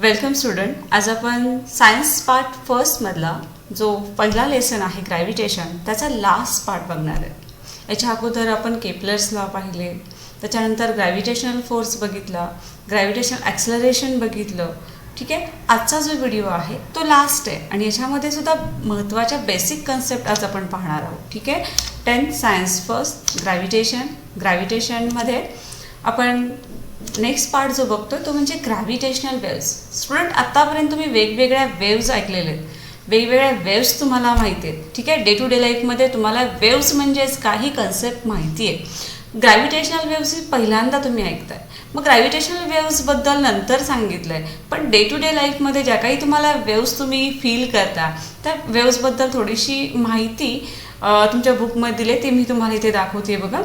Welcome student. आज आपण science part फर्स्टमधला जो पहिला लेसन आहे ग्रॅव्हिटेशन त्याचा लास्ट पार्ट बघणार आहे. याच्या अगोदर आपण केपलर्स लॉ पाहिले, त्याच्यानंतर ग्रॅव्हिटेशनल फोर्स बघितला, ग्रॅव्हिटेशनल ॲक्सलरेशन बघितलं. ठीक आहे, आजचा जो व्हिडिओ आहे तो लास्ट आहे आणि याच्यामध्ये सुद्धा महत्त्वाच्या बेसिक कन्सेप्ट आज आपण पाहणार आहोत. ठीक आहे, 10th सायन्स फर्स्ट ग्रॅव्हिटेशनमध्ये आपण नेक्स्ट पार्ट जो बघतो तो म्हणजे ग्रॅव्हिटेशनल वेव्स. स्टुडंट, आत्तापर्यंत तुम्ही वेगवेगळ्या वेव्ज ऐकलेले आहेत, वेगवेगळ्या वेव्स तुम्हाला माहिती आहेत. ठीक आहे, डे टू डे लाईफमध्ये तुम्हाला वेव्स म्हणजेच काही कन्सेप्ट माहिती आहे. ग्रॅव्हिटेशनल वेव्स ही पहिल्यांदा तुम्ही ऐकताय. मग ग्रॅव्हिटेशनल वेव्सबद्दल नंतर सांगितलं आहे, पण डे टू डे लाईफमध्ये ज्या काही तुम्हाला वेव्स तुम्ही फील करता त्या वेव्सबद्दल थोडीशी माहिती तुमच्या बुकमध्ये दिली, ते मी तुम्हाला इथे दाखवते. बघा,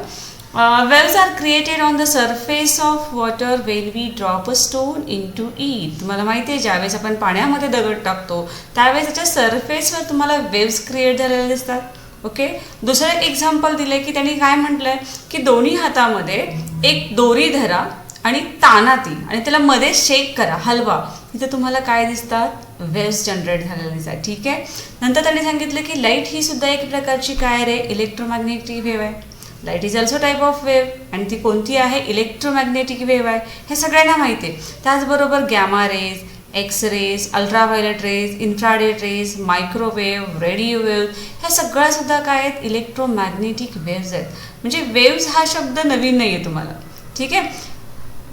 waves are created on the surface of water when we drop a stone into it. तुम्हाला माहिती आहे, ज्यावेळेस आपण पाण्यामध्ये दगड टाकतो त्यावेळेस त्याच्या सरफेसवर तुम्हाला वेव्स क्रिएट झालेल्या दिसतात. ओके, दुसरं एक एक्झाम्पल दिलं आहे की त्यांनी काय म्हटलंय की दोन्ही हातामध्ये एक दोरी धरा आणि ताना ती आणि त्याला मध्ये शेक करा, हलवा, तिथे तुम्हाला काय दिसतात, वेव्स जनरेट झालेल्या दिसतात. ठीक आहे, नंतर त्यांनी सांगितलं की लाईट ही सुद्धा एक प्रकारची काय रे, इलेक्ट्रोमॅग्नेटिक वेव्ह आहे. Light is also type of wave आणि ती कोणती आहे, इलेक्ट्रोमॅग्नेटिक वेव्ह आहे. हे सगळ्यांना माहिती आहे. त्याचबरोबर gamma rays, X rays, ultraviolet rays, infrared rays, microwave, radio wave, ह्या सगळ्यासुद्धा काय आहेत, इलेक्ट्रोमॅग्नेटिक वेव्ज आहेत. म्हणजे वेव्ज हा शब्द नवीन नाही आहे तुम्हाला. ठीक आहे,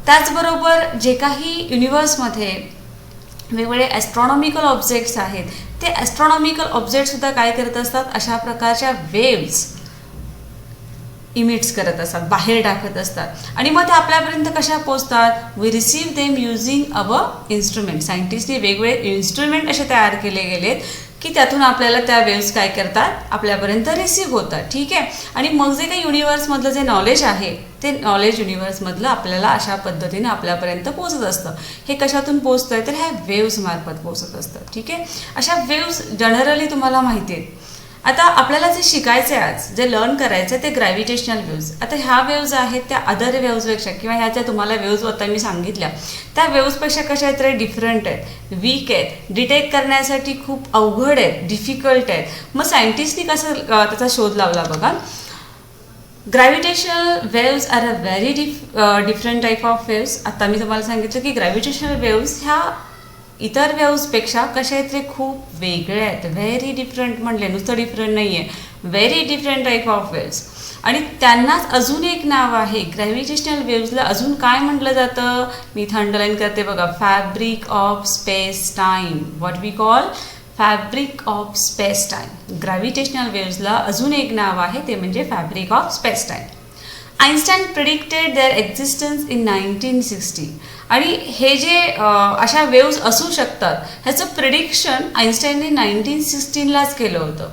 त्याचबरोबर जे काही युनिवर्समध्ये वेगवेगळे ॲस्ट्रॉनॉमिकल ऑब्जेक्ट्स आहेत ते ॲस्ट्रॉनॉमिकल ऑब्जेक्टसुद्धा काय करत असतात, अशा प्रकारच्या वेव्ज इमिट्स करत असतात, बाहेर टाकत असतात. आणि मग ते आपल्यापर्यंत कशा पोचतात, we receive them using our instrument. सायंटिस्टने वेगवेगळे इन्स्ट्रुमेंट असे तयार केले गेलेत की त्यातून आपल्याला त्या वेव्स काय करतात, आपल्यापर्यंत रिसीव्ह होतात. ठीक आहे, आणि मग जे काही युनिवर्समधलं जे नॉलेज आहे ते नॉलेज युनिवर्समधलं आपल्याला अशा पद्धतीने आपल्यापर्यंत पोचत असतं. हे कशातून पोचतं आहे तर ह्या वेव्स मार्फत पोचत असतं. ठीक आहे, अशा वेव्स जनरली तुम्हाला माहिती आहेत. आता आपल्याला जे शिकायचं आहे आज, जे लर्न करायचं आहे ते ग्रॅव्हिटेशनल वेव्ज. आता ह्या वेव्ज आहेत त्या अदर वेव्जपेक्षा किंवा ह्या ज्या तुम्हाला वेव्ज आता मी सांगितल्या त्या वेव्जपेक्षा कशा आहेत रे, डिफरंट आहेत, वीक आहेत, डिटेक्ट करण्यासाठी खूप अवघड आहेत, डिफिकल्ट आहेत. मग सायंटिस्टनी कसं त्याचा शोध लावला बघा. Gravitational waves are a very different type of waves. आता मी तुम्हाला सांगितलं की ग्रॅव्हिटेशनल वेव्ज ह्या इतर वेव्सपेक्षा कशा आहेत ते खूप वेगळे आहेत. व्हेरी डिफरंट म्हणले, नुसतं डिफरंट नाही आहे, very different type of waves. आणि त्यांनाच अजून एक नाव आहे, ग्रॅव्हिटेशनल वेव्सला अजून काय म्हटलं जातं, मी इथं अंडरलाईन करते बघा, fabric of space time. What we call fabric of space time. Gravitational वेव्सला अजून एक नाव आहे, ते म्हणजे fabric of space time. Einstein predicted their existence in 1960. आणि हे जे अशा वेव्स असू शकतात ह्याचं प्रिडिक्शन आइन्स्टाईनने 1916लाच केलं होतं.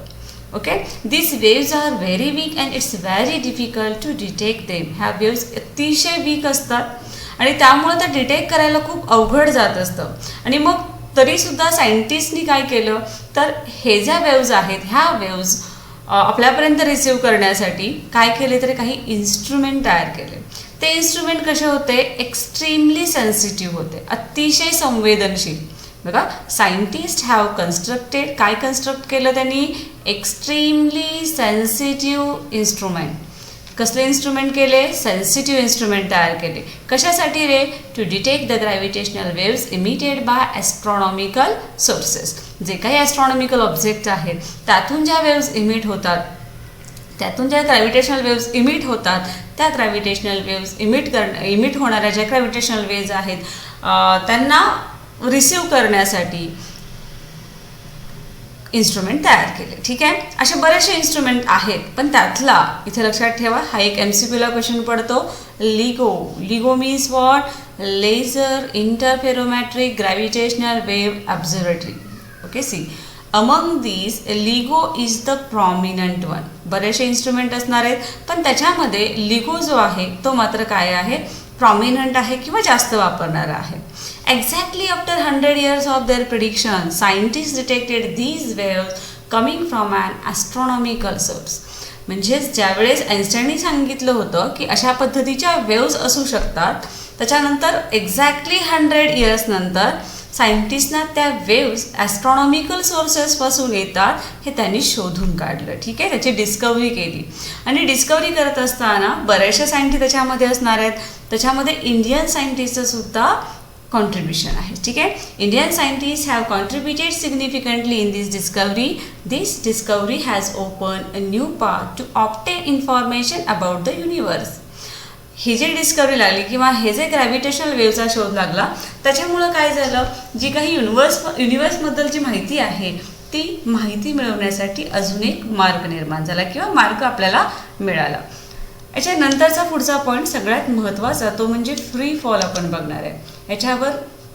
Okay, this waves are very weak and it's very difficult to detect them. ह्या वेव्ज अतिशय वीक असतात आणि त्यामुळे त्या डिटेक्ट करायला खूप अवघड जात असतं. आणि मग तरीसुद्धा सायंटिस्टनी काय केलं तर हे ज्या वेव्ज आहेत ह्या वेव्ज आपल्यापर्यंत रिसीव्ह करण्यासाठी काय केले तर काही इन्स्ट्रुमेंट तयार केले. ते इन्स्ट्रुमेंट कसे होते, एक्स्ट्रीमली सेन्सिटिव्ह होते, अतिशय संवेदनशील. बघा, सायंटिस्ट हॅव कन्स्ट्रक्टेड, काय कन्स्ट्रक्ट केलं त्यांनी, एक्स्ट्रीमली सेन्सिटिव्ह इन्स्ट्रुमेंट. कसले इन्स्ट्रुमेंट केले, सेन्सिटिव्ह इन्स्ट्रुमेंट तयार केले. कशासाठी रे, to detect the gravitational waves emitted by astronomical sources. जे काही ॲस्ट्रॉनॉमिकल ऑब्जेक्ट आहेत त्यातून ज्या वेव्स इमिट होतात, त्यातून ज्या ग्रॅव्हिटेशनल वेव्स इमिट होतात त्या ग्रॅव्हिटेशनल वेव्स इमिट होणाऱ्या ज्या ग्रॅव्हिटेशनल वेव्ज आहेत त्यांना रिसीव्ह करण्यासाठी इन्स्ट्रुमेंट तयार केले. ठीक आहे, असे बरेचसे इन्स्ट्रुमेंट आहेत, पण त्यातला इथे लक्षात ठेवा, हा एक MCQला क्वेश्चन पडतो, LIGO. LIGO means what, laser interferometric gravitational wave observatory. Okay, see among these LIGO is the prominent one. बरेचसे इन्स्ट्रुमेंट असणार आहेत पण त्याच्यामध्ये लिगो जो आहे तो मात्र काय आहे, प्रॉमिनंट आहे किंवा जास्त वापरणारा आहे. Exactly after 100 years of their prediction, scientists detected these waves coming from an astronomical source. म्हणजेच ज्यावेळेस आइन्स्टाईनने सांगितलं होतं की अशा पद्धतीच्या वेव्स असू शकतात, त्याच्यानंतर एक्झॅक्टली 100 इयर्स नंतर सायंटिस्टना त्या वेव्स ॲस्ट्रॉनॉमिकल सोर्सेसपासून येतात हे त्यांनी शोधून काढलं. ठीक आहे, त्याची डिस्कवरी केली. आणि डिस्कवरी करत असताना बरेचसे सायंटिस्ट त्याच्यामध्ये असणार आहेत. त्याच्यामध्ये इंडियन सायंटिस्टचं सुद्धा कॉन्ट्रीब्युशन आहे. ठीक आहे, Indian scientist have contributed significantly in this discovery. This discovery has open a new path to obtain information about the universe. ही जी डिस्कवरी लागली किंवा हे जे ग्रॅव्हिटेशनल वेव्हचा शोध लागला त्याच्यामुळं काय झालं, जी काही युनिवर्सबद्दलची माहिती आहे ती माहिती मिळवण्यासाठी अजून एक मार्ग निर्माण झाला किंवा मार्ग आपल्याला मिळाला. याच्यानंतरचा पुढचा पॉईंट सगळ्यात महत्त्वाचा तो म्हणजे फ्री फॉल आपण बघणार आहे. याच्यावर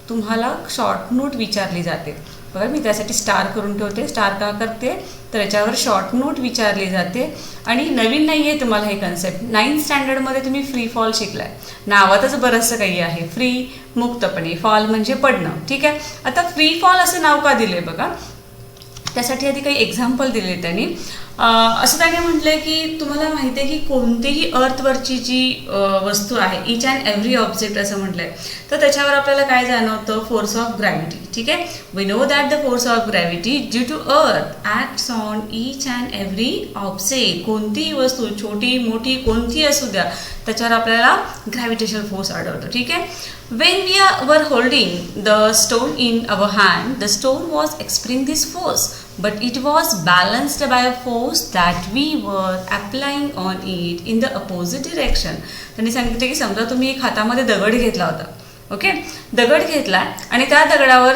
तुम्हाला शॉर्ट नोट विचारली जाते. बघा मी त्यासाठी स्टार करून ठेवते. स्टार का करते तर याच्यावर शॉर्ट नोट विचारली जाते. आणि नवीन नाही आहे तुम्हाला हे कन्सेप्ट. 9th स्टँडर्डमध्ये तुम्ही फ्री फॉल शिकलाय. नावातच बरंचसं काही आहे. फ्री मुक्तपणे, फॉल म्हणजे पडणं. ठीक आहे, आता फ्री फॉल असं नाव का दिले बघा, त्यासाठी आधी काही एक्झाम्पल दिले त्यांनी. असं त्याने म्हटलंय की तुम्हाला माहिती आहे की कोणतीही अर्थवरची जी वस्तू आहे, इच अँड एव्हरी ऑब्जेक्ट असं म्हटलंय, तर त्याच्यावर आपल्याला काय जाणवतं, फोर्स ऑफ ग्रॅव्हिटी. ठीक आहे, we know that the force of gravity due to earth acts on each and every object. कोणतीही वस्तू छोटी मोठी कोणतीही असू द्या त्याच्यावर आपल्याला ग्रॅव्हिटेशनल फोर्स आढळतो. ठीक आहे, when we were holding the stone in our hand, the stone was experiencing this force, but it was balanced by a force that we were applying on it in the opposite direction. त्यांनी सांगितले की समजा तुम्ही एक हातामध्ये दगड घेतला होता. ओके, दगड घेतला आणि त्या दगडावर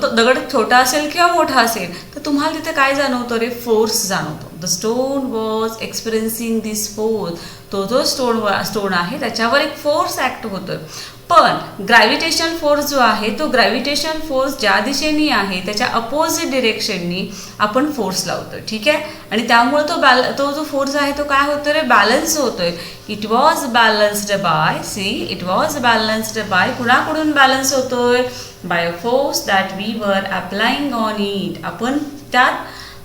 तो दगड छोटा असेल किंवा मोठा असेल तर तुम्हाला तिथे काय जाणवतो रे, फोर्स जाणवतो. The stone was experiencing this force. तो जो स्टोन आहे त्याच्यावर एक फोर्स ॲक्ट होतोय. पण ग्रॅव्हिटेशनल फोर्स जो आहे तो ग्रॅव्हिटेशनल फोर्स ज्या दिशेने आहे त्याच्या अपोजिट डिरेक्शननी आपण फोर्स लावतो. ठीक आहे, आणि त्यामुळे तो जो फोर्स आहे तो काय होतो रे, बॅलन्स होतोय. It was balanced by, see it was balanced by, कुणाकडून बॅलन्स होतोय, by a force that we were applying on it. आपण त्या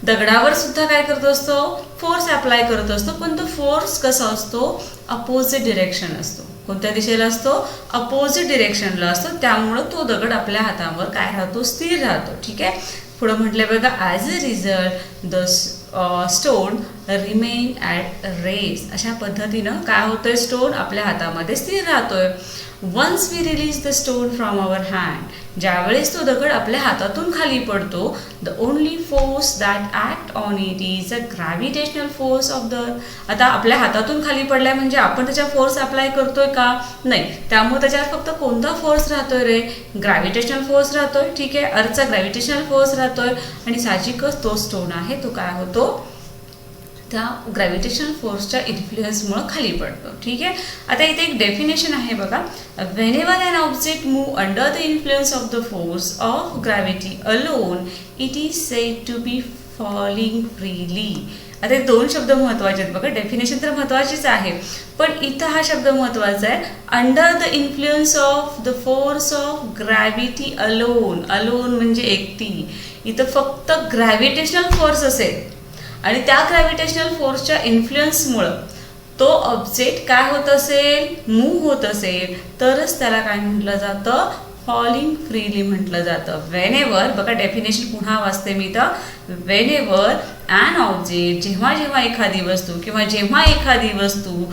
दगडावर सुद्धा काय करत असतो, फोर्स अप्लाय करत असतो. पण तो फोर्स कसा असतो, अपोजिट डिरेक्शन असतो. कोणत्या दिशेला असतो, अपोजिट डिरेक्शनला असतो. त्यामुळं तो दगड आपल्या हातावर काय राहतो, स्थिर राहतो. ठीक आहे, पुढं म्हटलं बघा, as a result the stone remain at rest. अशा पद्धतीनं काय होतंय, स्टोन आपल्या हातामध्ये स्थिर राहतोय. Once we release the stone from our hand, ज्यावेळेस तो दगड आपल्या हातातून खाली पडतो, the only force that act on it is a gravitational force of the. आता आपल्या हातातून खाली पडलाय म्हणजे आपण त्याच्या फोर्स अप्लाय करतोय का, नाही. त्यामुळे त्याच्यावर फक्त कोणता फोर्स राहतोय रे, ग्रॅव्हिटेशनल फोर्स राहतोय. ठीक आहे, अर्थचा ग्रॅव्हिटेशनल फोर्स राहतोय आणि साहजिकच तो स्टोन आहे तो काय होतो, त्या ग्रॅव्हिटेशनल फोर्सच्या इन्फ्लुएन्समुळे खाली पडतो. ठीक आहे, आता इथे एक डेफिनेशन आहे बघा, whenever an object move under the influence of the force of gravity alone it is said to be falling freely. आता दोन शब्द महत्त्वाचे आहेत बघा. डेफिनेशन तर महत्त्वाचीच आहे पण इथं हा शब्द महत्त्वाचा आहे, under the influence of the force of gravity alone. Alone म्हणजे एकटी. इथं फक्त ग्रॅव्हिटेशनल फोर्स असेल आणि त्या ग्रॅव्हिटेशनल फोर्सच्या इन्फ्लुएन्समुळं तो ऑब्जेक्ट काय होत असेल, मूव्ह होत असेल तरच त्याला काय म्हटलं जातं, फॉलिंग फ्रीली म्हटलं जातं. व्हेनेवर, बघा डेफिनेशन पुन्हा वाचते मी तर, व्हेनेवर अन ऑब्जेक्ट, जेव्हा जेव्हा एखादी वस्तू किंवा जेव्हा एखादी वस्तू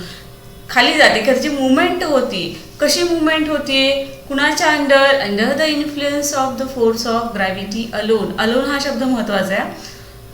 खाली जाते की त्याची मुवमेंट होती. कशी मुवमेंट होती, कुणाच्या under the influence of the force of gravity alone. Alone हा शब्द महत्त्वाचा आहे.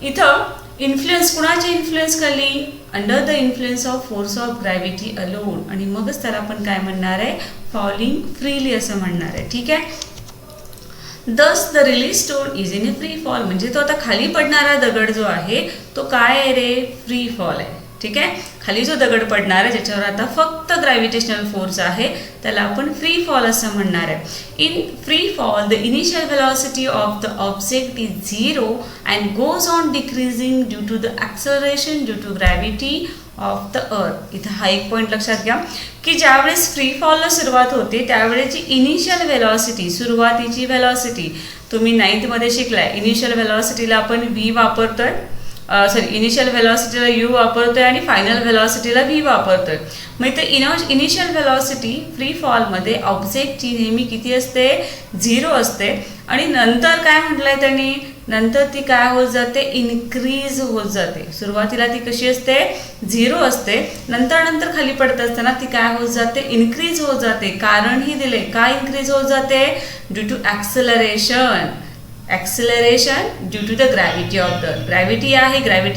इथं इन्फ्लुएन्स, कुणाची इन्फ्लुएन्स खाली, under the influence of force of gravity alone. आणि मगच त्याला आपण काय म्हणणार आहे, फॉलिंग फ्रीली असं म्हणणार आहे. ठीक आहे, दस the release stone is in A free fall. म्हणजे तो आता खाली पडणारा दगड जो आहे तो काय आहे रे, फ्री फॉल आहे. ठीक आहे, खाली जो दगड पडणार आहे ज्याच्यावर आता फक्त ग्रॅव्हिटेशनल फोर्स आहे त्याला आपण फ्री फॉल असं म्हणणार आहे. In free fall the initial velocity of the object is 0 and goes on decreasing due to the acceleration due to gravity of the earth. इथं हा एक पॉईंट लक्षात घ्या की ज्यावेळेस फ्री फॉलला सुरुवात होते त्यावेळेची इनिशियल व्हेलॉसिटी, सुरुवातीची व्हेलॉसिटी तुम्ही 9th मध्ये शिकलाय. इनिशियल व्हेलॉसिटीला आपण v वापरतोय. इनिशियल व्हेलॉसिटीला यू वापरतोय आणि फायनल व्हेलॉसिटीला व्ही वापरतोय. मग इथे इनिशियल व्हेलॉसिटी फ्री फॉलमध्ये ऑब्जेक्टची नेहमी किती असते, 0 असते. आणि नंतर काय म्हटलंय त्यांनी, नंतर ती काय होत जाते, इन्क्रीज होत जाते. सुरुवातीला ती कशी असते, 0 असते. नंतर खाली पडत असताना ती काय होत जाते, इन्क्रीज होत जाते. कारण ही दिले, काय इन्क्रीज होत जाते, due to acceleration due to the gravity of the gravity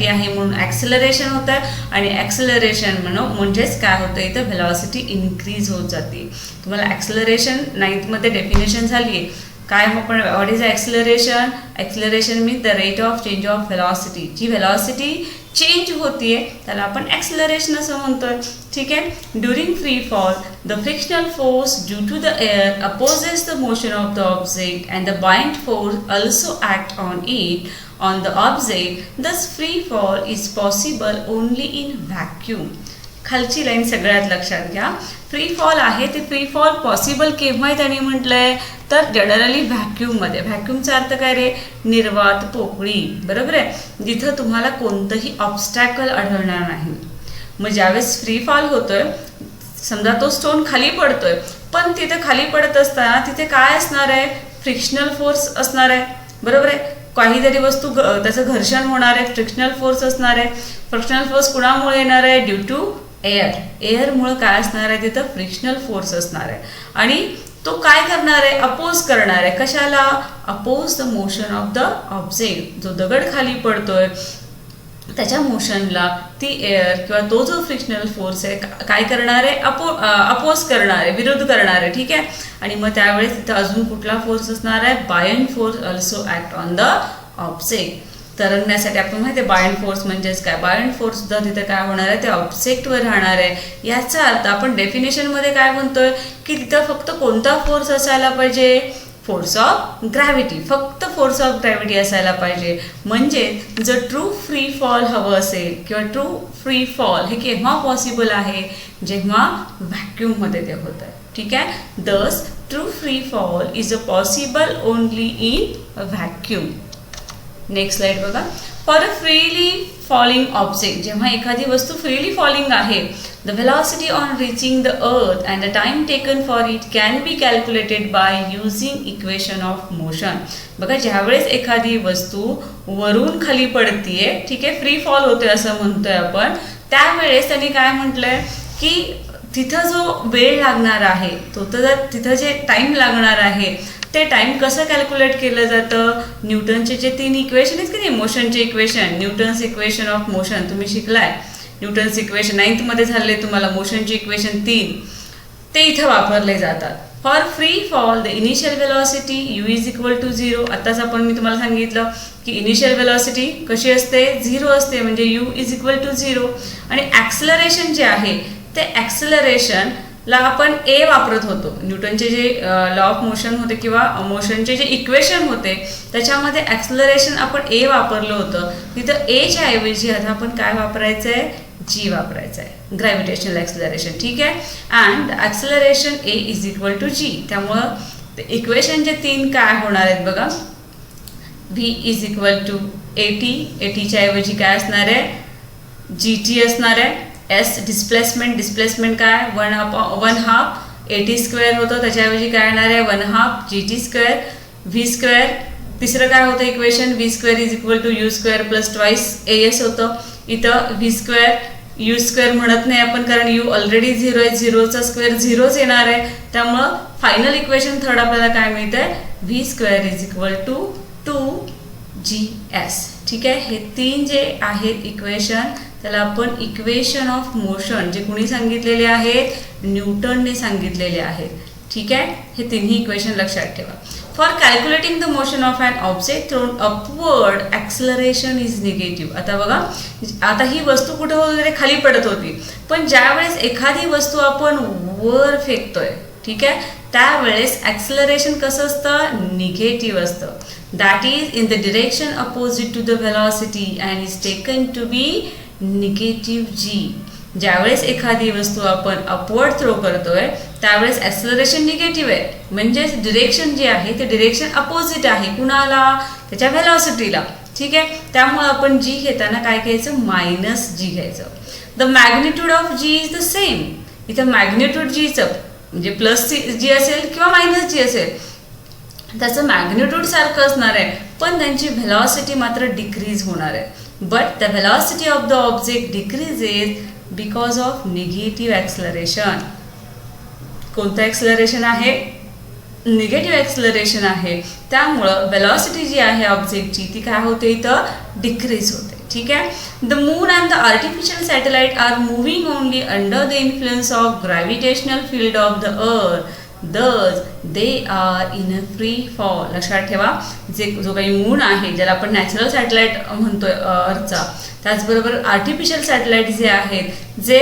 आहे म्हणून ॲक्सेलरेशन होतं. आणि ॲक्सेलरेशन म्हणजेच काय होतं, इथं व्हेलॉसिटी इन्क्रीज होत जाते. तुम्हाला ॲक्सेलरेशन 9th डेफिनेशन झाली आहे. काय मग पण what is acceleration? Acceleration means the rate of change of velocity. जी व्हेलॉसिटी चेंज होतीये त्याला आपण ॲक्सेलरेशन असं म्हणतोय. ठीक आहे. During free fall the frictional force due to the air opposes the motion of the object and the buoyant force also act on the object. Thus free fall is possible only in vacuum. खालची line सगळ्यात लक्षात घ्या. Free fall आहे ते free fall possible केव्हा त्यांनी म्हटलंय, तर जनरली व्हॅक्यूममध्ये. व्हॅक्यूमचा अर्थ काय रे, निर्वात पोकळी, बरोबर आहे, जिथं तुम्हाला कोणतंही ऑब्स्टॅकल आढळणार नाही. मग ज्यावेळेस फ्री फॉल होतोय, समजा तो स्टोन खाली पडतोय, पण तिथे खाली पडत असताना तिथे काय असणार आहे, फ्रिक्शनल फोर्स असणार आहे, बरोबर आहे. काहीतरी वस्तू त्याचं घर्षण होणार आहे, फ्रिक्शनल फोर्स असणार आहे. फ्रिक्शनल फोर्स कुणामुळे येणार आहे, ड्यू टू एअरमुळे काय असणार आहे, तिथं फ्रिक्शनल फोर्स असणार आहे. आणि तो काय करणार आहे, अपोज करणार आहे. कशाला, oppose the motion of the object. जो दगड खाली पडतोय त्याच्या मोशनला ती एअर किंवा तो जो फ्रिक्शनल फोर्स आहे काय करणार आहे, अपोज करणार आहे, विरोध करणार आहे. ठीक आहे. आणि मग त्यावेळेस तिथं अजून कुठला फोर्स असणार आहे, buoyant force also act on the object. तरंगण्यासाठी आपण माहिती आहे बायंड फोर्स म्हणजेच काय, बायंड फोर्स सुद्धा तिथे काय होणार आहे, ते ऑब्जेक्टवर राहणार आहे. याचा अर्थ आपण डेफिनेशनमध्ये काय म्हणतोय की तिथं फक्त कोणता फोर्स असायला पाहिजे, फोर्स ऑफ ग्रॅव्हिटी. फक्त फोर्स ऑफ ग्रॅव्हिटी असायला पाहिजे. म्हणजे जर ट्रू फ्री फॉल हवं असेल किंवा ट्रू फ्री फॉल हे केव्हा पॉसिबल आहे, जेव्हा व्हॅक्यूममध्ये ते होत आहे. ठीक आहे. Thus true free fall is a possible only in vacuum. Next slide बघा. For a freely falling object, जेव्हा एखादी वस्तू फ्रीली फॉलिंग आहे, the velocity on reaching the earth and the time taken for it can be calculated by using equation of motion. बघा, ज्यावेळेस एखादी वस्तू वरून खाली पडतीये, ठीक आहे, फ्री फॉल होते असं म्हणतोय आपण, त्यावेळेस त्यांनी काय म्हटलंय की तिथं जो वेळ लागणार आहे, तो तर तिथं जे टाइम लागणार आहे ते टाइम कसं कॅल्क्युलेट केलं जातं, न्यूटनचे जे 3 इक्वेशन आहेत की नाही, मोशनचे equation, Newton's equation of motion तुम्ही शिकलाय. न्यूटन्स इक्वेशन 9th झाले तुम्हाला. मोशनचे इक्वेशन 3 ते इथं वापरले जातात. For free fall the initial velocity u is equal to 0. आताच मी तुम्हाला सांगितलं की इनिशियल व्हेलॉसिटी कशी असते, 0 असते, म्हणजे यू इज इक्वल टू 0. आणि ॲक्सेलरेशन जे आहे ते ॲक्सेलरेशनला आपण ए वापरत होतो. न्यूटनचे जे लॉ ऑफ मोशन होते किंवा मोशनचे जे इक्वेशन होते त्याच्यामध्ये ॲक्सेलरेशन आपण ए वापरलं होतं. तिथं एच्या ऐवजी आता आपण काय वापरायचं आहे, जी वापरायचं आहे, ग्रॅव्हिटेशनल ॲक्सेलरेशन. ठीक आहे. And acceleration a is equal to g. त्यामुळं इक्वेशनचे 3 काय होणार आहेत बघा. व्ही इज इक्वल टू एटीच्या ऐवजी काय असणार आहे, जी टी असणार आहे. एस डिस्प्लेसमेंट काय, 1/2 एटी स्क्वेअर होतं, त्याच्याऐवजी काय येणार आहे, 1/2 g t square. V square तिसरं काय होतं equation, v square is equal to u square plus twice a s होतं. इथं व्ही स्क्वेअर यू स्क्वेअर म्हणत नाही आपण, कारण यू ऑलरेडी 0 आहे, 0चा स्क्वेअर 0च येणार आहे. त्यामुळं फायनल इक्वेशन थर्ड आपल्याला काय मिळतंय, v square is equal to 2GS. ठीक आहे. हे 3 जे आहेत इक्वेशन त्याला आपण इक्वेशन ऑफ मोशन, जे कुणी सांगितलेले आहेत, न्यूटनने सांगितलेले आहेत. ठीक आहे. हे 3ही इक्वेशन लक्षात ठेवा. For calculating the motion of an object thrown upward acceleration is negative. आता बघा, आता ही वस्तू कुठं वगैरे खाली पडत होती, पण ज्यावेळेस एखादी वस्तू आपण वर फेकतोय, ठीक आहे, त्यावेळेस ॲक्सेलरेशन कसं असतं, निगेटिव्ह असतं. That is in the direction opposite to the velocity and is taken to be negative g. ज्यावेळेस एखादी वस्तू आपण अपवर्ड थ्रो करतोय त्यावेळेस ॲक्सेलरेशन निगेटिव्ह आहे, म्हणजेच डिरेक्शन जे आहे ते डिरेक्शन अपोजिट आहे कुणाला, त्याच्या व्हेलॉसिटीला. ठीक आहे. त्यामुळे आपण जी घेताना काय घ्यायचं, मायनस जी घ्यायचं. The magnitude of g is the same. इथं मॅग्निट्यूड जीचं म्हणजे प्लस जी असेल किंवा मायनस जी असेल त्याचं मॅग्निट्यूड सारखं असणार आहे, पण त्यांची व्हेलॉसिटी मात्र डिक्रीज होणार आहे. But the velocity of the object decreases because of negative acceleration. कोणतं ॲक्सलरेशन आहे, निगेटिव्ह ॲक्सलरेशन आहे. त्यामुळं व्हेलॉसिटी जी आहे ऑब्जेक्टची ती काय होते, इथं डिक्रीज होते. ठीक आहे. The moon and the artificial satellite are moving only under the influence of gravitational field of the earth, thus they are in a free fall. लक्षात ठेवा, जो काही मून आहे ज्याला आपण नॅचरल सॅटेलाइट म्हणतोय अर्थचा, त्याचबरोबर आर्टिफिशियल सॅटेलाइट जे आहेत जे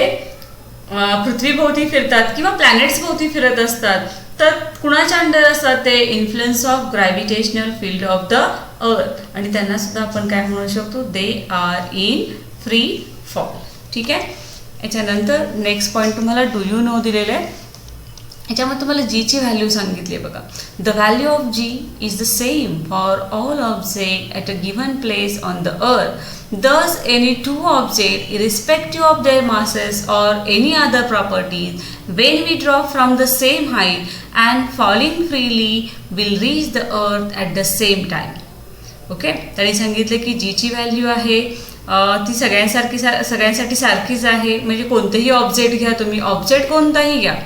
पृथ्वीभोवती फिरतात किंवा प्लॅनेट्स भोवती फिरत असतात, तर कुणाच्या अंडर असतात ते, influence of gravitational field of the earth. आणि त्यांना सुद्धा आपण काय म्हणू शकतो, they are in free fall. ठीक आहे. याच्यानंतर नेक्स्ट पॉईंट तुम्हाला डू यू नो दिलेलं आहे. याच्यामध्ये तुम्हाला जीची व्हॅल्यू सांगितली आहे बघा. The value of g is the same for all object at a given place on the earth. Thus, any two objects, irrespective of their masses or any other properties, when we drop from the same height and falling freely, will reach the earth at the same time. Okay. त्यांनी सांगितले की जीची value आहे ती सगळ्यांसाठी सारखीच आहे. म्हणजे कोणतेही ऑब्जेक्ट घ्या तुम्ही, ऑब्जेक्ट कोणताही घ्या,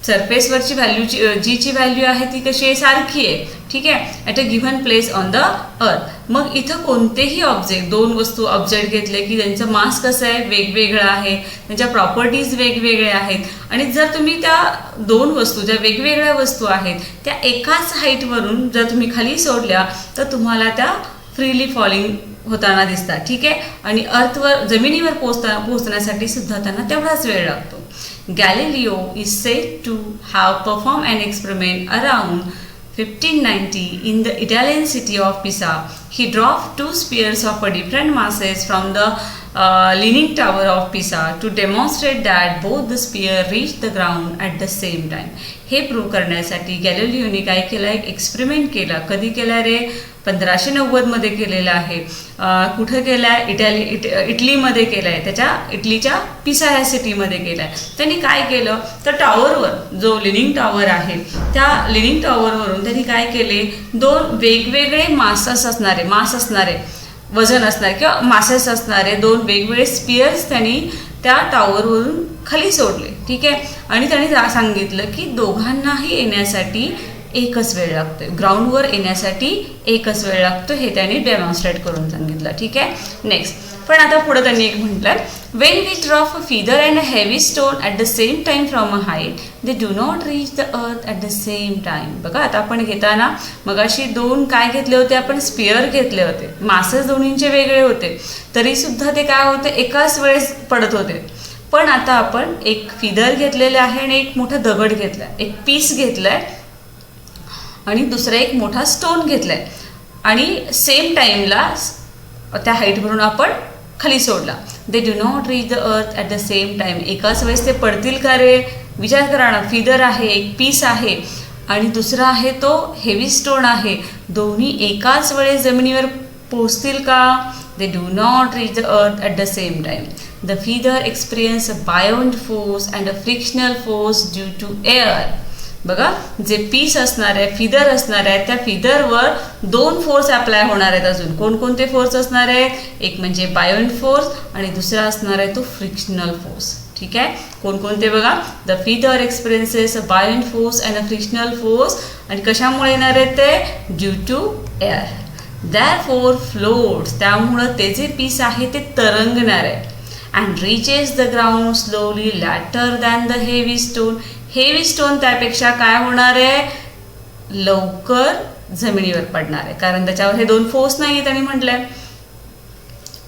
सरफेसवरची व्हॅल्यूची जीची व्हॅल्यू आहे ती कशी आहे, सारखी आहे. ठीक आहे. At a given place on the अर्थ. मग इथं कोणतेही ऑब्जेक्ट, दोन वस्तू ऑब्जेक्ट घेतले की त्यांचं मास कसं आहे, वेगवेगळं आहे, त्यांच्या प्रॉपर्टीज वेगवेगळ्या आहेत. आणि जर तुम्ही त्या दोन वस्तू, ज्या वेगवेगळ्या वस्तू आहेत त्या एकाच हाईटवरून जर तुम्ही खाली सोडल्या तर तुम्हाला त्या फ्रीली फॉलिंग होताना दिसतात. ठीक आहे. आणि अर्थवर, जमिनीवर पोहोचण्यासाठी सुद्धा त्यांना तेवढाच वेळ लागतो. Galileo is said to have performed an experiment around 1590 in the Italian city of Pisa. He dropped two spears of different masses from the Leaning Tower of Pisa to demonstrate that both the spear reached the ground at the same time. हे prove करण्यासाठी गॅलिलिओने काय केलं, एक experiment केला. कधी केला रे, 1590 केलेला आहे. कुठं केला आहे, इटलीमध्ये केला आहे. त्याच्या इटलीच्या पिसा ह्या सिटीमध्ये केला आहे. त्यांनी काय केलं तर टॉवरवर, जो लिनिंग टॉवर आहे त्या लिनिंग टॉवरवरून त्यांनी काय केले, दोन वेगवेगळे मास असणारे वजन असणारे किंवा मासेस असणारे दोन वेगवेगळे स्पियर्स त्यांनी त्या टॉवरवरून खाली सोडले. ठीक आहे. आणि त्यांनी सांगितलं की दोघांनाही येण्यासाठी एकच वेळ लागतो, ग्राउंडवर येण्यासाठी एकच वेळ लागतो. हे त्यांनी डेमॉन्स्ट्रेट करून सांगितलं. ठीक आहे. नेक्स्ट, पण आता पुढे त्यांनी एक म्हटलं, when we drop a feather and a heavy stone at the same time from a height, they do not reach the earth at the same time. बघा, आता आपण घेताना मगाशी दोन काय घेतले होते, आपण स्पिअर घेतले होते, मासेस दोन्हींचे वेगळे होते, तरीसुद्धा ते काय होते, एकाच वेळेस पडत होते. पण आता आपण एक फिदर घेतलेले आहे आणि एक मोठा दगड घेतला, एक पीस घेतलाय आणि दुसरा एक मोठा स्टोन घेतलाय आणि सेम टाइमला त्या हाईटवरून आपण खाली सोडला. दे do not reach the earth at the same time. एकाच वेळेस ते पडतील का रे, विचार करा ना. फिदर आहे, एक पीस आहे आणि दुसरा आहे तो हेवी स्टोन आहे, दोन्ही एकाच वेळेस जमिनीवर पोहोचतील का? दे do not reach the earth at the same time. The feather experience a buoyant force and a frictional force due to air. बघा, जे पीस असणार आहे, फिदर असणार आहे, त्या फिदरवर दोन फोर्स अप्लाय होणार आहेत. अजून कोणकोणते फोर्स असणार आहेत, एक म्हणजे बायोंट फोर्स आणि दुसरा असणार आहे तो फ्रिक्शनल फोर्स. ठीक आहे. कोणकोणते बघा, the feather experiences a buoyant force and a frictional force. आणि कशामुळे येणार आहेत ते, due to air. Therefore floats, त्यामुळं ते जे पीस आहे ते तरंगणार आहे. And reaches the ground slowly later than the heavy stone. Heavy stone त्यापेक्षा काय होणार आहे, लवकर जमिनीवर पडणार आहे, कारण त्याच्यावर हे दोन फोर्स नाही आहेत आणि म्हटलंय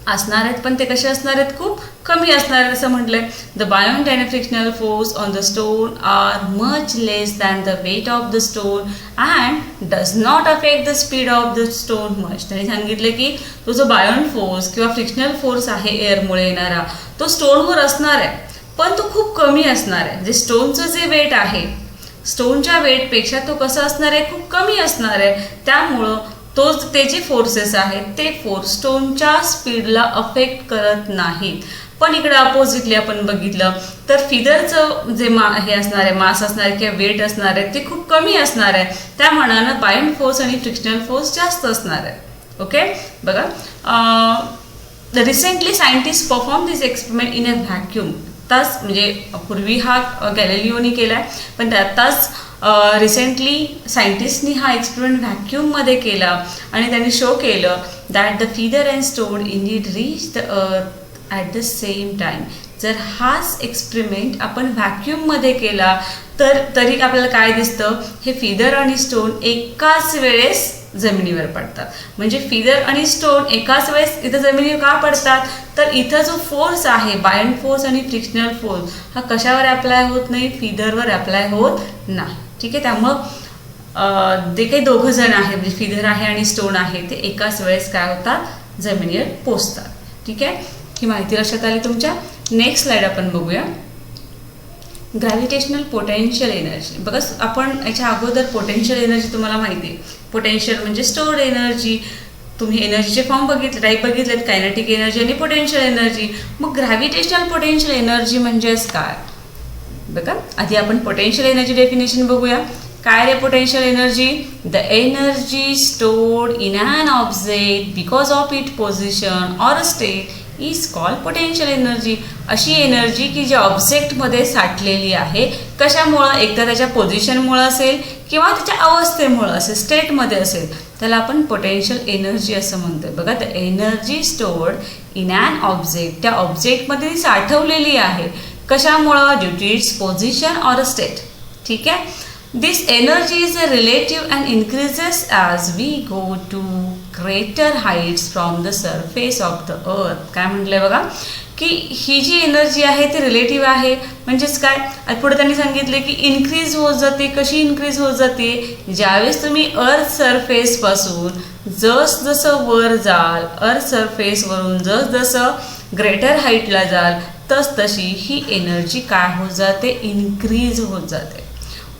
असणार आहेत, पण ते कसे असणार आहेत, खूप कमी असणार आहेत असं म्हटलंय. The buoyant and frictional force on the stone are much less than the weight of the stone and does not affect the speed of the stone much. त्यांनी सांगितलं की तो जो बायोंट फोर्स किंवा फ्रिक्शनल फोर्स आहे एअरमुळे येणारा, तो स्टोनवर असणार आहे, पण तो खूप कमी असणार आहे. जे स्टोनचं जे वेट आहे, स्टोनच्या वेटपेक्षा तो कसं असणार आहे, खूप कमी असणार आहे. त्यामुळं ते जे फोर्सेस आहेत ते फोर्स स्टोनच्या स्पीडला अफेक्ट करत नाहीत. पण इकडे अपोजिटली आपण बघितलं तर फिदरचं जे हे असणार आहे, मास असणार आहे किंवा वेट असणार आहे ते खूप कमी असणार आहे. त्या मानानं बाइंड फोर्स आणि फ्रिक्शनल फोर्स जास्त असणार आहे. ओके, बघा, recently scientist perform this experiment in a vacuum. ताच म्हणजे पूर्वी हा गॅलिलिओनी केला आहे, पण त्याताच रिसेंटली सायंटिस्टनी हा एक्सपेरिमेंट व्हॅक्यूममध्ये केला आणि त्यांनी शो केलं that the feather and stone Indeed reach the earth at the same time. जर हाच एक्सपेरिमेंट आपण व्हॅक्यूममध्ये केला तर तरी आपल्याला काय दिसतं, हे फिदर आणि स्टोन एकाच वेळेस जमिनीवर पडतात. म्हणजे फिदर आणि स्टोन एकाच वेळेस इथं जमिनीवर का पडतात, तर इथं जो फोर्स आहे बाइंड फोर्स आणि फ्रिक्शनल फोर्स हा कशावर अप्लाय होत नाही, फिदरवर अप्लाय होत नाही. ठीक आहे, त्यामुळं जे काही दोघं जण आहेत म्हणजे फिदर आहे आणि स्टोन आहे ते एकाच वेळेस काय होतात, जमिनीवर पोचतात. ठीक आहे, ही माहिती लक्षात आली तुमच्या. नेक्स्ट स्लाइड आपण बघूया. Gravitational potential energy. बघा, आपण याच्या अगोदर पोटेन्शियल एनर्जी तुम्हाला माहिती आहे. पोटेन्शियल म्हणजे स्टोर्ड एनर्जी. तुम्ही एनर्जीचे फॉर्म बघितले, टाईप बघितलेत, कायनेटिक एनर्जी आणि पोटेन्शियल एनर्जी. मग ग्रॅव्हिटेशनल पोटेन्शियल एनर्जी म्हणजेच काय, बघा आधी आपण पोटेन्शियल एनर्जी डेफिनेशन बघूया. काय रे potential energy? The energy stored in an object because of it position or state is called potential energy. अशी एनर्जी की जी ऑब्जेक्टमध्ये साठलेली आहे. कशामुळं? एकदा त्याच्या पोझिशनमुळं असेल किंवा त्याच्या अवस्थेमुळं असेल, स्टेटमध्ये असेल, त्याला आपण पोटेन्शियल एनर्जी असं म्हणतोय. बघा, the energy stored in an object, त्या ऑब्जेक्टमध्ये साठवलेली आहे. कशामुळं? Due to its position or state. ठीक आहे, this energy is a relative and increases as we go to greater heights from the surface of the earth. काय म्हटलंय बघा, की ही जी एनर्जी आहे ती रिलेटिव्ह आहे. म्हणजेच काय, पुढे त्यांनी सांगितले की इन्क्रीज होत जाते. कशी इन्क्रीज होत जाते? ज्यावेळेस तुम्ही अर्थ सरफेसपासून जसजसं वर जाल, अर्थ सरफेसवरून जसजसं ग्रेटर हाईटला जाल तशी ही एनर्जी काय होत जाते, इन्क्रीज होत जाते.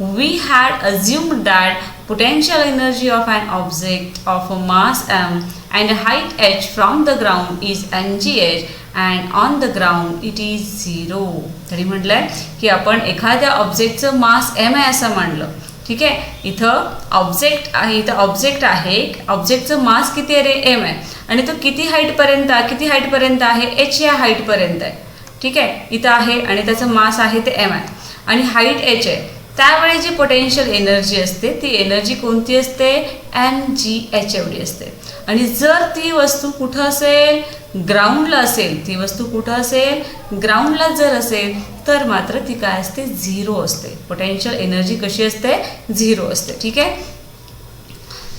We had assumed that potential energy of an object of a mass m and a height h from the ground is mgh and on the ground it is 0. तरी म्हटलंय की आपण एखाद्या ऑब्जेक्टचं मास m आहे असं मानलं. ठीक आहे, इथं ऑब्जेक्ट आहे, इथं ऑब्जेक्ट आहे, ऑब्जेक्टचं मास किती आहे रे, m आहे, आणि तो किती हाईटपर्यंत आहे, h या हाईटपर्यंत आहे. ठीक आहे, इथं आहे आणि त्याचं मास आहे ते m आहे आणि हाईट h आहे. त्यावेळी जी पोटेन्शियल एनर्जी असते ती एनर्जी कोणती असते, mgh एवढी असते. आणि जर ती वस्तू कुठं असेल, ग्राउंडला असेल, ती वस्तू कुठं असेल, ग्राउंडला जर असेल तर मात्र ती काय असते, 0 असते. पोटेन्शियल एनर्जी कशी असते, 0 असते. ठीक आहे,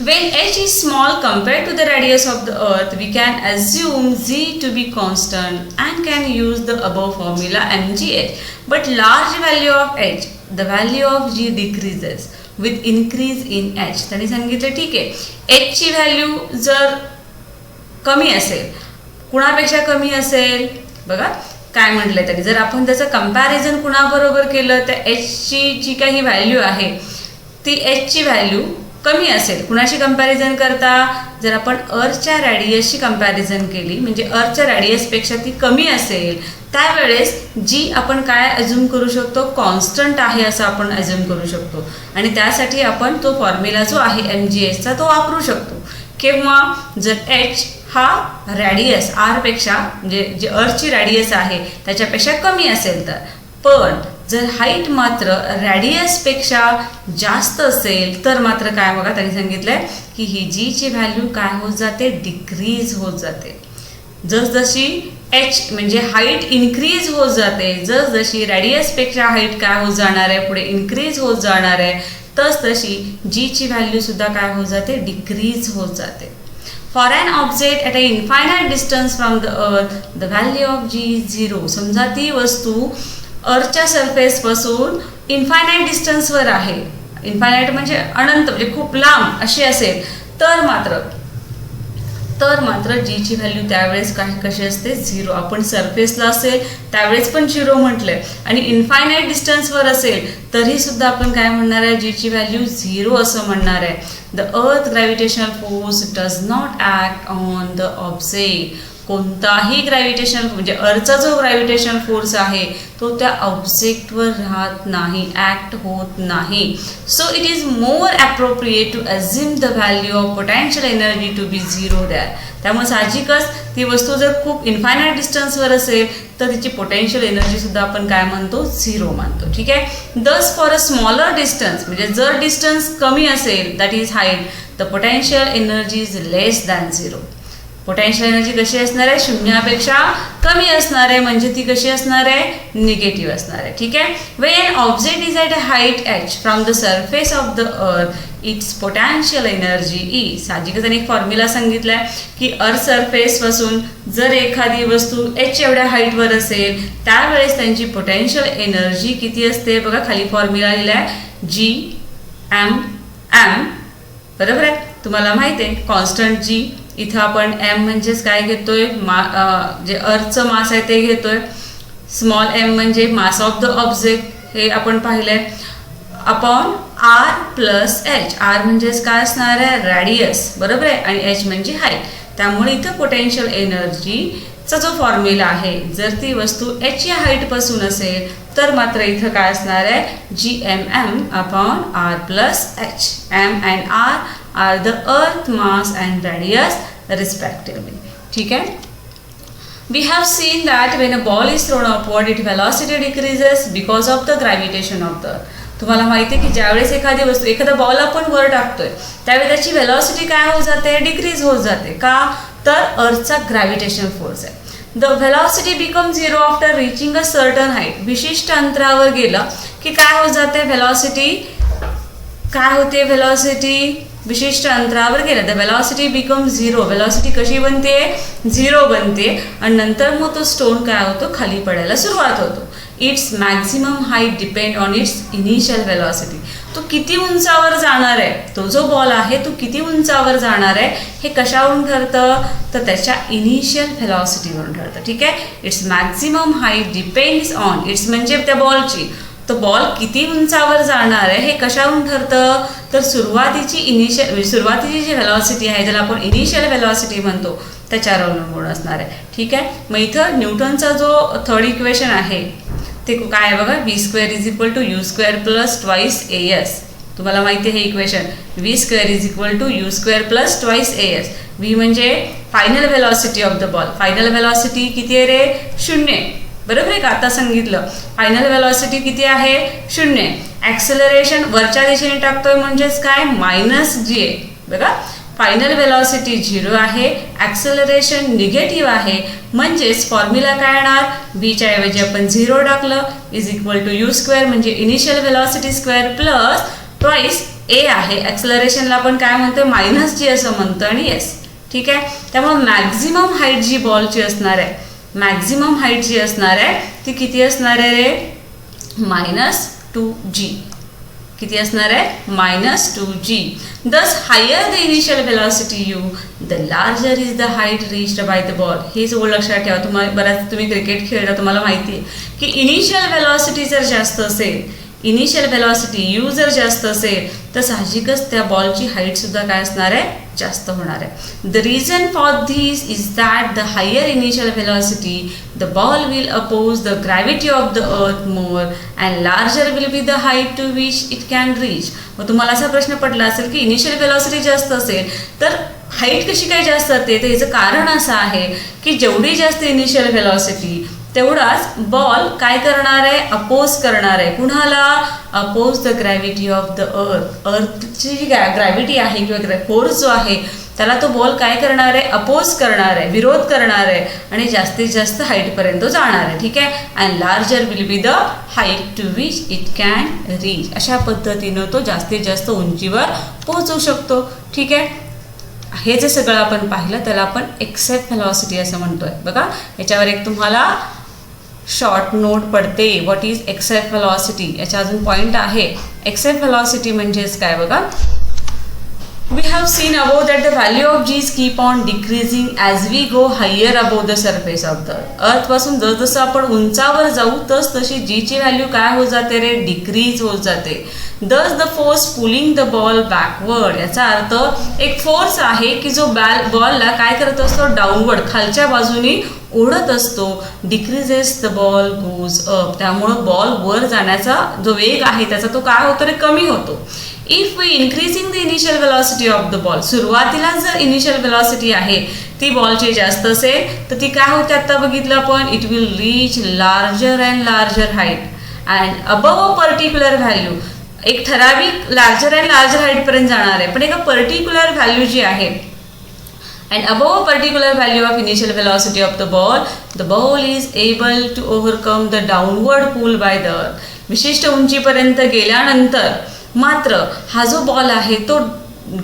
when h is small compared to the radius of the earth, we can assume z to be constant and can use the above formula mgh. But large value of h, the value of g decreases with increase in h. त्यांनी सांगितलं ठीक आहे, h ची value जर कमी असेल, कुणापेक्षा कमी असेल, बघा काय म्हटलंय त्यांनी, जर आपण त्याचं कंपॅरिझन कुणाबरोबर केलं तर h ची जी काही व्हॅल्यू आहे ती h ची व्हॅल्यू कमी असेल. कुणाशी कंपॅरिझन करता, जर आपण अर्थच्या रॅडियसची कंपॅरिझन केली म्हणजे अर्थच्या रॅडियसपेक्षा ती कमी असेल त्यावेळेस जी आपण काय अज्युम करू शकतो, कॉन्स्टंट आहे असं आपण अज्युम करू शकतो. आणि त्यासाठी आपण तो फॉर्म्युला जो आहे mgh तो वापरू शकतो. किंवा जर h हा रॅडियस आरपेक्षा म्हणजे जे अर्थची रॅडियस आहे त्याच्यापेक्षा कमी असेल तर. पण जर हाईट मात्र रॅडियसपेक्षा जास्त असेल तर मात्र काय, बघा त्यांनी सांगितलंय की ही जी ची व्हॅल्यू काय होत जाते, डिक्रीज होत जाते. जसजशी h म्हणजे हाईट इन्क्रीज होत जाते, जसजशी रॅडियसपेक्षा हाईट काय होत जाणार आहे, पुढे इन्क्रीज होत जाणार आहे, तशी जी ची व्हॅल्यू सुद्धा काय होत जाते, डिक्रीज होत जाते. For an object at a infinite distance from the earth the value of g is 0. समजा ती वस्तू अर्थच्या सरफेसपासून इन्फायनाइट डिस्टन्सवर आहे, इन्फायनाइट म्हणजे अनंत म्हणजे खूप लांब अशी असेल तर मात्र तर मात्र जीची व्हॅल्यू त्यावेळेस कशी असते 0. आपण सरफेसला असेल त्यावेळेस पण 0 म्हटलंय आणि इन्फायनाईट डिस्टन्सवर असेल तरी सुद्धा आपण काय म्हणणार आहे, जीची व्हॅल्यू 0 असं म्हणणार आहे. The earth gravitational force does not act on the object. कोणताही ग्रॅव्हिटेशनल म्हणजे अर्थचा जो ग्रॅव्हिटेशनल फोर्स आहे तो त्या ऑब्जेक्टवर राहत नाही, ॲक्ट होत नाही. So it is more appropriate to assume the value of potential energy to be 0 there. त्यामुळे साहजिकच ती वस्तू जर खूप इन्फायनाईट डिस्टन्सवर असेल तर तिची पोटेन्शियल एनर्जी सुद्धा आपण काय म्हणतो, 0 मानतो. ठीक आहे. दस फॉर अ स्मॉलर डिस्टन्स म्हणजे जर डिस्टन्स कमी असेल that is height, the potential energy is less than 0. Potential energy कशी असणार आहे, शून्यापेक्षा कमी असणार आहे, म्हणजे ती कशी असणार आहे, निगेटिव्ह असणार आहे. ठीक आहे. Wien object is at a height h from the surface of the अर्थ इट्स पोटॅन्शियल एनर्जी ई. साहजिकच त्यांनी एक फॉर्म्युला सांगितला आहे की अर्थ सरफेसपासून जर एखादी वस्तू h एवढ्या हाईटवर असेल त्यावेळेस त्यांची पोटेन्शियल एनर्जी किती असते. बघा खाली फॉर्म्युला लिहिला आहे G(m)(m). बरोबर आहे. तुम्हाला माहिती आहे कॉन्स्टंट G. इथं आपण m म्हणजेच काय घेतोय, जे अर्थचं मास आहे ते घेतोय. स्मॉल m म्हणजे मास ऑफ द ऑब्जेक्ट हे आपण पाहिलंय. Upon r plus h. r म्हणजेच काय असणार आहे, रॅडियस. बरोबर आहे. आणि h म्हणजे हाईट. त्यामुळे इथं पोटेन्शियल एनर्जीचा जो फॉर्म्युला आहे जर ती वस्तू h या हाईटपासून असेल तर मात्र इथं काय असणार आहे, Gmm upon r plus h. m and r are the earth mass and radius respectively. ठीक आहे. We have seen that when a ball is thrown upward, its velocity decreases because of the gravitation of the earth. तुम्हाला माहिती आहे की ज्यावेळेस एखादी वस्तू एखादा बॉल आपण वर टाकतोय त्यावेळी त्याची वेलॉसिटी काय होत जाते, डिक्रीज होत जाते. का तर अर्थचा ग्रॅव्हिटेशनल फोर्स आहे. The velocity become 0 after reaching a certain height. विशिष्ट अंतरावर गेलं की काय होत जाते, व्हेलॉसिटी काय होते, व्हेलॉसिटी विशिष्ट अंतरावर गेलं द वेलॉसिटी बिकम 0. वेलॉसिटी कशी बनते, 0 बनते आणि नंतर मग तो स्टोन काय होतो, खाली पडायला सुरुवात होतो. It's maximum height depend on it's initial velocity. तो किती उंचावर जाणार आहे, तो जो बॉल आहे तो किती उंचावर जाणार आहे हे कशावरून ठरतं, तर त्याच्या इनिशियल व्हेलॉसिटीवरून ठरतं. ठीक आहे. It's maximum height depends on it's म्हणजे त्या बॉलची, तो बॉल किती उंचावर जाणार आहे हे कशावरून ठरतं, तर सुरुवातीची जी व्हेलॉसिटी आहे ज्याला आपण इनिशियल व्हेलॉसिटी म्हणतो त्याच्यावर अवलंबून असणार आहे. ठीक आहे. मग इथं न्यूटनचा जो थर्ड इक्वेशन आहे ते काय आहे बघा, v² = u² + 2as. तुम्हाला माहिती आहे हे equation v² = u² + 2as. v म्हणजे final velocity of the ball. Final velocity किती आहे रे, 0. बरोबर आहे का, आता सांगितलं फायनल व्हेलॉसिटी किती आहे, 0. ॲक्सेलरेशन वरच्या दिशेने टाकतोय म्हणजेच काय, -g आहे. बघा फायनल व्हेलॉसिटी 0 आहे, ॲक्सेलरेशन निगेटिव्ह आहे, म्हणजेच फॉर्म्युला काय येणार, बीच्या ऐवजी आपण 0 टाकलं = u² म्हणजे initial velocity square plus twice a आहे. ॲक्सेलरेशनला आपण काय म्हणतो, -g असं म्हणतो आणि s. ठीक आहे. त्यामुळे मॅक्झिमम हाईट जी बॉलची असणार आहे, मॅक्झिमम हाईट जी असणार आहे ती किती असणार आहे रे, -2g. किती असणार आहे, -2g. Thus higher the initial velocity u, the larger is the height reached by the ball. हे सगळं लक्षात ठेवा. तुम्ही क्रिकेट खेळता, तुम्हाला माहिती आहे की इनिशियल व्हेलॉसिटी जर जास्त असेल, इनिशियल व्हेलॉसिटी u जर जास्त असेल तर साहजिकच त्या बॉलची हाईट सुद्धा काय असणार आहे, जास्त होणार आहे. The reason for this is that the higher initial velocity the ball will oppose the gravity of the earth more and larger will be the height to which it can reach. मग तुम्हाला असा प्रश्न पडला असेल की initial velocity जास्त असेल तर हाईट कशी काय जास्त असते, तर याचं कारण असं आहे की जेवढी जास्त इनिशियल व्हेलॉसिटी तेवढाच बॉल काय करणार आहे, अपोज करणार आहे. कुणाला, oppose the gravity of the earth. अर्थची जी ग्रॅव्हिटी आहे किंवा फोर्स जो आहे त्याला तो बॉल काय करणार आहे, अपोज करणार आहे, विरोध करणार आहे आणि जास्तीत जास्त हाईटपर्यंत जाणार आहे. ठीक आहे. And larger will be the height to which it can reach. अशा पद्धतीनं तो जास्तीत जास्त उंचीवर पोहोचू शकतो. ठीक आहे. हे जे सगळं आपण पाहिलं त्याला आपण एक्सेप्ट व्हेलॉसिटी असं म्हणतोय. बघा याच्यावर एक तुम्हाला शॉर्ट नोट पडते, व्हॉट इज एक्सेप्ट व्हेलॉसिटी. याचा अजून पॉईंट आहे. एक्सेप्ट व्हेलॉसिटी म्हणजेच काय बघा, We have seen above that the value of g's keep on decreasing as we go higher above the surface of the earth. पासून जसजसं आपण उंचावर जाऊ तशी g ची व्हॅल्यू काय होत जाते रे, डिक्रीज होत जाते. Thus the force pulling the ball backward, याचा अर्थ एक फोर्स आहे की जो बॉलला काय करत असतो, डाऊनवर्ड खालच्या बाजूने ओढत असतो. Decreases the ball goes up, त्यामुळं बॉल वर जाण्याचा जो वेग आहे त्याचा तो काय होतो रे, कमी होतो. If we increasing the initial velocity of the ball, सुरुवातीला जर इनिशियल वेलॉसिटी आहे ती बॉलची जास्त असेल तर ती काय होते, आता बघितलं आपण, it will reach larger and larger height and above a particular value, एक ठराविक लार्जर अँड लार्जर हाईट पर्यंत जाणार आहे, पण एका पर्टिक्युलर व्हॅल्यू जी आहे and above a particular value of initial velocity of the ball is able to overcome the downward pull by the earth. विशिष्ट उंचीपर्यंत गेल्यानंतर मात्र हा जो बॉल आहे तो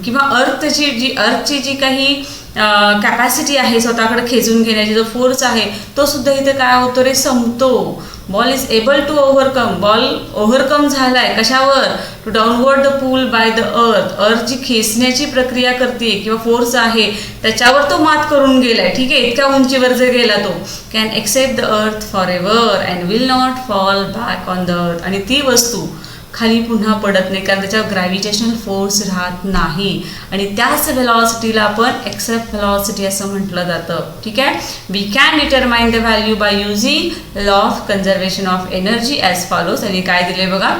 किंवा अर्थची जी काही कॅपॅसिटी आहे स्वतःकडे खेचून घेण्याची जो फोर्स आहे तो सुद्धा इथे काय होतो रे, संपतो. Ball is able to overcome, ball overcome झालाय कशावर, to downward the pull by the earth जी खेचण्याची प्रक्रिया करते किंवा फोर्स आहे त्याच्यावर तो मात करून गेलाय. ठीक आहे, इतक्या उंचीवर जर गेला तो can accept the earth forever and will not fall back on the earth, आणि ती वस्तू खाली पुन्हा पडत नाही कारण त्याच्यावर ग्रॅव्हिटेशनल फोर्स राहत नाही, आणि त्याच व्हेलॉसिटीला आपण एक्सेप्ट व्हेलॉसिटी असं म्हटलं जातं. ठीक आहे, we can determine the value by using law of conservation of energy as follows. आणि काय दिले बघा,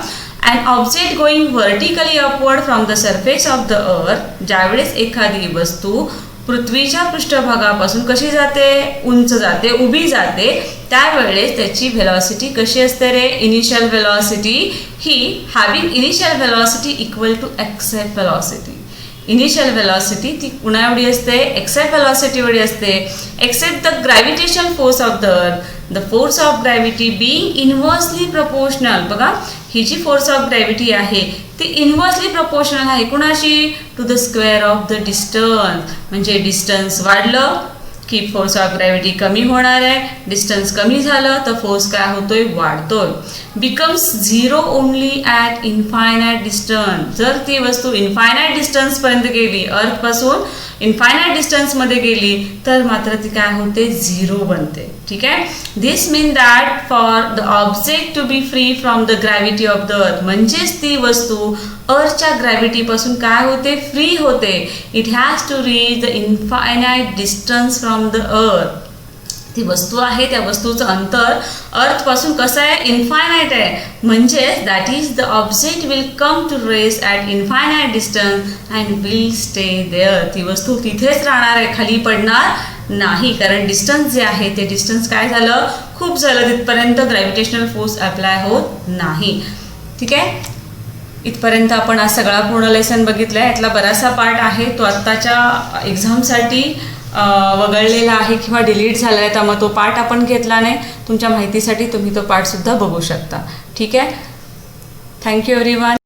and object going vertically upward from the surface of the earth, ज्यावेळेस एखादी वस्तू पृथ्वीच्या पृष्ठभागापासून कशी जाते, उंच जाते, उभी जाते, त्यावेळेस त्याची व्हेलॉसिटी कशी असते रे, इनिशियल व्हेलॉसिटी ही having initial velocity equal to एक्सेप्ट व्हेलॉसिटी. इनिशियल व्हेलॉसिटी ती कुणा एवढी असते, एक्सेप्ट व्हेलॉसिटी एवढी असते. एक्सेप्ट the gravitational force of the earth, the force of gravity being inversely proportional. बघा, ही जी फोर्स ऑफ ग्रॅव्हिटी आहे ती इनव्हर्सली प्रपोर्शनल आहे कुणाशी, to the square of the distance. म्हणजे डिस्टन्स वाढलं की फोर्स ऑफ ग्रॅव्हिटी कमी होणार आहे, डिस्टन्स कमी झालं तर फोर्स काय होतोय, वाढतोय. Becomes zero only at infinite distance, जर ती वस्तू इनफायनाईट डिस्टन्सपर्यंत गेली, अर्थपासून इनफायनाईट डिस्टन्समध्ये गेली तर मात्र ती काय होते, झिरो बनते. ठीक आहे, this mean that for the object to be free from the gravity of the earth, म्हणजेच ती वस्तू अर्थच्या ग्रॅव्हिटीपासून काय होते, फ्री होते. It has to reach the infinite distance from the earth. ती वस्तू आहे त्या वस्तूचं अंतर अर्थपासून कसं आहे, इनफायनाईट आहे, म्हणजेच that is the object will come to rest at infinite distance and will stay there. ती वस्तू तिथेच राहणार आहे, खाली पडणार नाही, कारण डिस्टन्स जे आहे ते डिस्टन्स काय झालं, खूप झालं, तिथपर्यंत ग्रॅव्हिटेशनल फोर्स अप्लाय होत नाही. ठीक आहे, इथपर्यंत आपण आज सगळा पूर्ण लेसन बघितला आहे. यातला बराचसा पार्ट आहे तो आत्ताच्या एक्झामसाठी वगळलेला आहे किंवा डिलीट झाला आहे, त्यामुळे तो पार्ट आपण घेतला नाही. तुमच्या माहितीसाठी तुम्ही तो पार्टसुद्धा बघू शकता. ठीक आहे, थँक्यू एव्हरीवन.